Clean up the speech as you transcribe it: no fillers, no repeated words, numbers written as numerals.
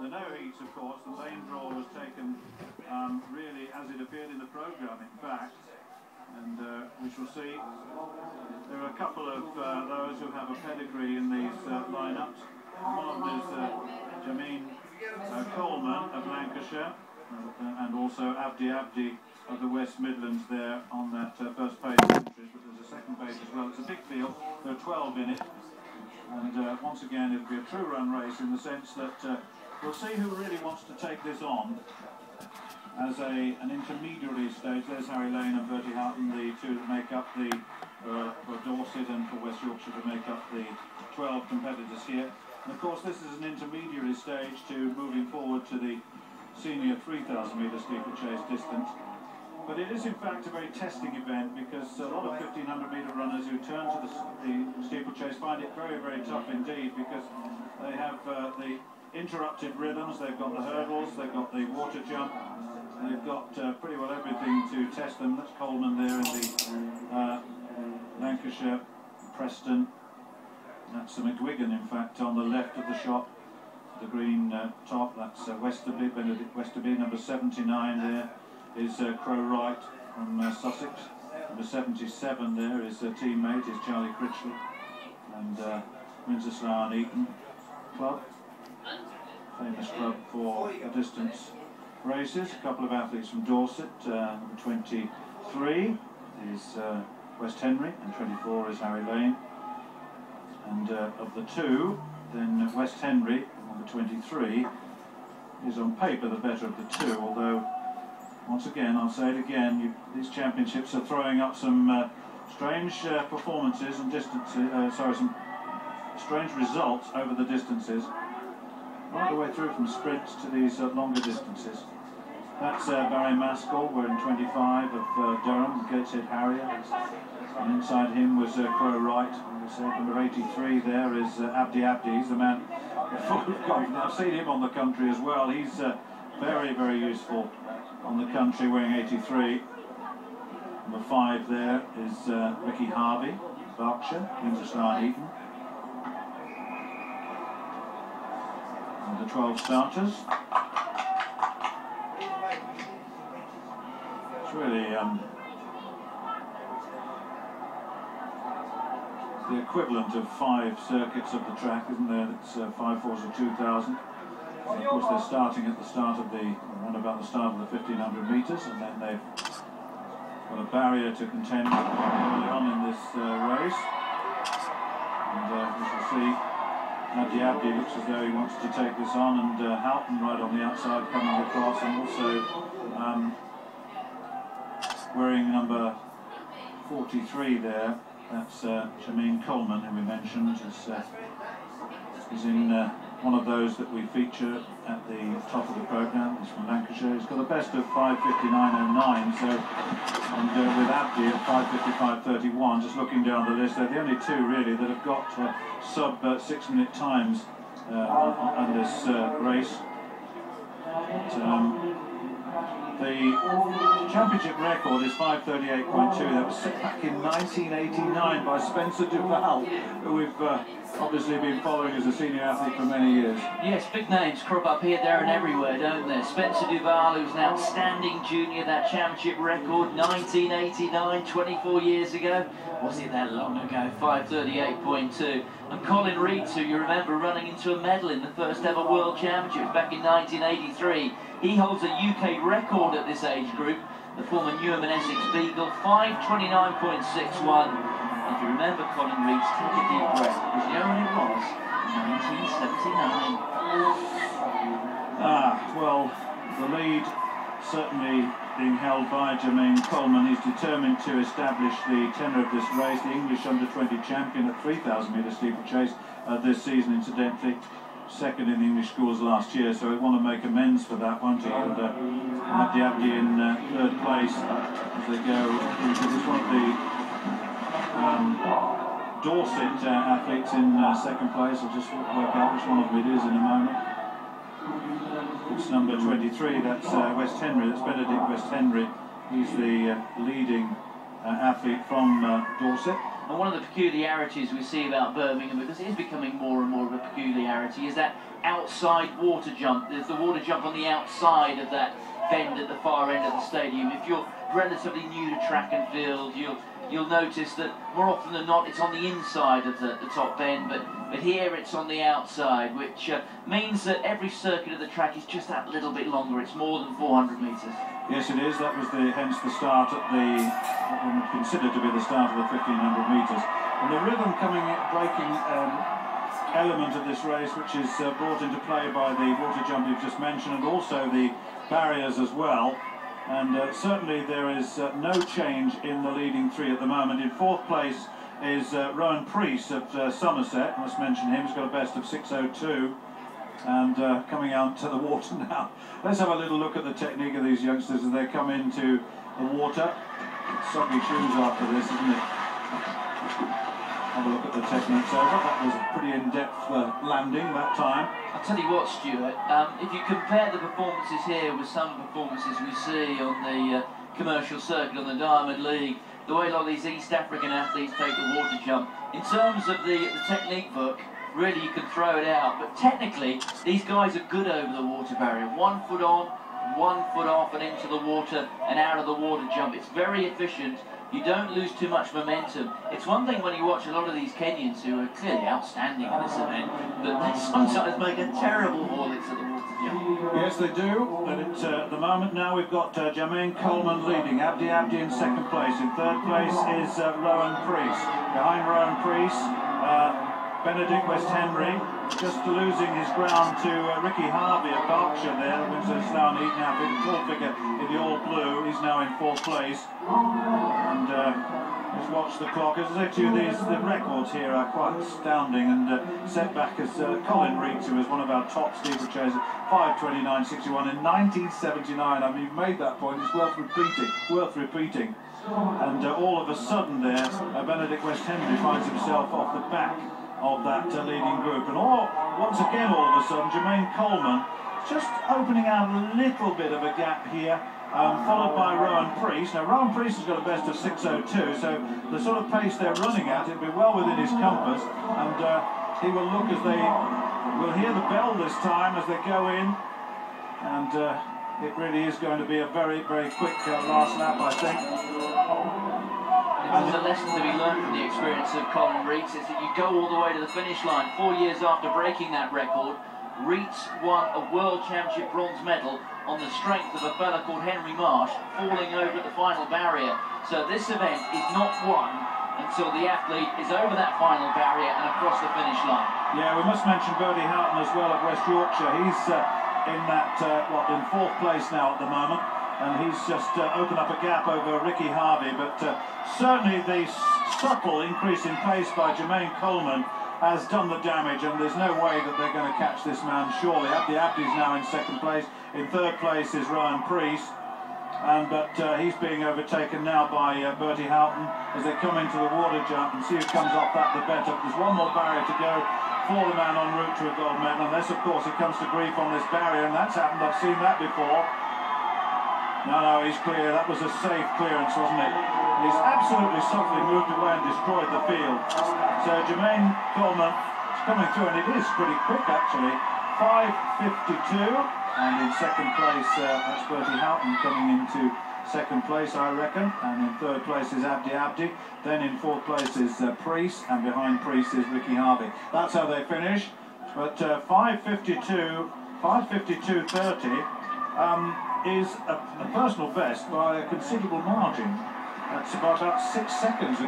the no heats, of course, the lane draw was taken really as it appeared in the programme, in fact. And we shall see. There are a couple of those who have a pedigree in these lineups. One of them is Jermaine Coleman of Lancashire, and also Abdi of the West Midlands there on that first page of entries. But there's a second page as well. It's a big field. There are 12 in it. And once again, it'll be a true run race in the sense that we'll see who really wants to take this on as an intermediary stage. There's Harry Lane and Bertie Houghton, the two that make up the, for Dorset and for West Yorkshire to make up the 12 competitors here. And of course this is an intermediary stage to moving forward to the senior 3000m steeplechase distance. But it is in fact a very testing event because a lot of 1500m runners who turn to the steeplechase find it very, very tough indeed, because they have the interrupted rhythms, they've got the hurdles, they've got the water jump, they've got pretty well everything to test them. That's Coleman there in the Lancashire, Preston. That's McGuigan, in fact, on the left of the shot, the green top. That's Westerby, Benedict Westerby. Number 79 there is Crow Wright from Sussex. Number 77 there is teammate, is Charlie Critchley. And Windsor Slough and Eton Club, famous club for the distance races. A couple of athletes from Dorset. Number 23 is West Henry, and 24 is Harry Lane. And of the two, then West Henry, number 23, is on paper the better of the two, although, once again, I'll say it again, these championships are throwing up some strange performances and distances, some strange results over the distances, right the way through from sprints to these longer distances. That's Barry Maskell, wearing 25 of Durham, Gateshead Harrier, and inside him was Crow Wright. Number 83 there is Abdi. He's the man full of confidence. I've seen him on the country as well. He's very, very useful on the country, wearing 83. Number 5 there is Ricky Harvey, Berkshire, Windsor Slough Eton. And the 12 starters. It's really the equivalent of 5 circuits of the track, isn't there? It's 5 fours of 2000. And of course, they're starting at the start of around about the start of the 1500 metres, and then they've got a barrier to contend early on in this race. And we shall see. Abdi looks as though he wants to take this on, and Houghton right on the outside coming across, and also wearing number 43 there. That's Jermaine Coleman, who we mentioned, is in one of those that we feature at the top of the programme. He's from Lancashire. He's got the best of 5:59.09, so, and with Abdi at 5:55.31, just looking down the list, they're the only two really that have got sub 6-minute times on this race. The championship record is 5:38.2. That was set back in 1989 by Spencer Duval, who we've obviously been following as a senior athlete for many years. Yes, big names crop up here, there and everywhere, don't they? Spencer Duval, who's an outstanding junior, that championship record, 1989, 24 years ago. Was it that long ago? 5:38.2. And Colin Reeds, who you remember running into a medal in the first ever World Championships back in 1983. He holds a UK record at this age group, the former Newham and Essex Beagle, 5:29.61. If you remember Colin Reeds, take a deep breath, because you know when it was? 1979. Well, the lead certainly being held by Jermaine Coleman. He's determined to establish the tenor of this race, the English under-20 champion at 3000m steeplechase this season, incidentally. Second in the English schools last year, so he'll want to make amends for that, won't he? And Abdi in third place as they go. He's one of the Dorset athletes in second place. I'll just work out which one of them it is in a moment. It's number 23, that's West Henry, that's Benedict West Henry. He's the leading athlete from Dorset. And one of the peculiarities we see about Birmingham, because it is becoming more and more of a peculiarity, is that outside water jump. There's the water jump on the outside of that bend at the far end of the stadium. If you're relatively new to track and field, you'll notice that more often than not it's on the inside of the top bend, but here it's on the outside, which means that every circuit of the track is just that little bit longer. It's more than 400 metres. Yes, it is. That was hence the start at what one would consider to be the start of the 1500 metres. And the rhythm breaking element of this race, which is brought into play by the water jump you've just mentioned, and also the barriers as well. And certainly there is no change in the leading three at the moment. In fourth place is Rowan Preece of Somerset. I must mention him. He's got a best of 6:02. And coming out to the water now. Let's have a little look at the technique of these youngsters as they come into the water. Soggy shoes after this, isn't it? Have a look at the techniques over. That was a pretty in-depth landing that time. I'll tell you what, Stuart, if you compare the performances here with some performances we see on the commercial circuit, on the Diamond League, the way a lot of these East African athletes take the water jump, in terms of the technique book, really you can throw it out, but technically these guys are good over the water barrier. 1 foot on, 1 foot off and into the water and out of the water jump. It's very efficient. You don't lose too much momentum. It's one thing when you watch a lot of these Kenyans who are clearly outstanding in this event, but they sometimes make a terrible haulage at the water jump. Yes, they do. And at the moment now we've got Jermaine Coleman leading, Abdi in second place. In third place is Rowan Preece. Behind Rowan Preece, Benedict West Henry, just losing his ground to Ricky Harvey of Berkshire there, who's a Slough now big tall figure in the all blue. He's now in fourth place. And just watch the clock. As I say to you, the records here are quite astounding, and set back as Colin Reeks, who was one of our top steeplechasers, 5:29.61 in 1979. I mean, you've made that point, it's worth repeating. And all of a sudden there, Benedict West Henry finds himself off the back of that leading group, and once again all of a sudden Jermaine Coleman just opening out a little bit of a gap here, followed by Rowan Preece. Now Rowan Preece has got a best of 6:02, so the sort of pace they're running at, it'll be well within his compass, and he will look as they will hear the bell this time as they go in, and it really is going to be a very, very quick last lap, I think. There's a lesson to be learned from the experience of Colin Reeks, is that you go all the way to the finish line. 4 years after breaking that record, Reeks won a World Championship bronze medal on the strength of a fella called Henry Marsh falling over at the final barrier. So this event is not won until the athlete is over that final barrier and across the finish line. Yeah, we must mention Bertie Houghton as well of West Yorkshire. He's in that, in fourth place now at the moment. And he's just opened up a gap over Ricky Harvey, but certainly the subtle increase in pace by Jermaine Coleman has done the damage, and there's no way that they're going to catch this man, surely. Abdi's now in second place. In third place is Rowan Preece, but he's being overtaken now by Bertie Houghton as they come into the water jump, and see who comes off that the better. There's one more barrier to go for the man en route to a gold medal, unless of course he comes to grief on this barrier, and that's happened, I've seen that before. No, he's clear. That was a safe clearance, wasn't it? He's absolutely softly moved away and destroyed the field. So Jermaine Coleman is coming through, and it is pretty quick actually. 5:52, and in second place, that's Bertie Houghton coming into second place, I reckon. And in third place is Abdi. Then in fourth place is Preece, and behind Preece is Ricky Harvey. That's how they finish. But 5:52.30. Is a personal best by a considerable margin. That's about 6 seconds.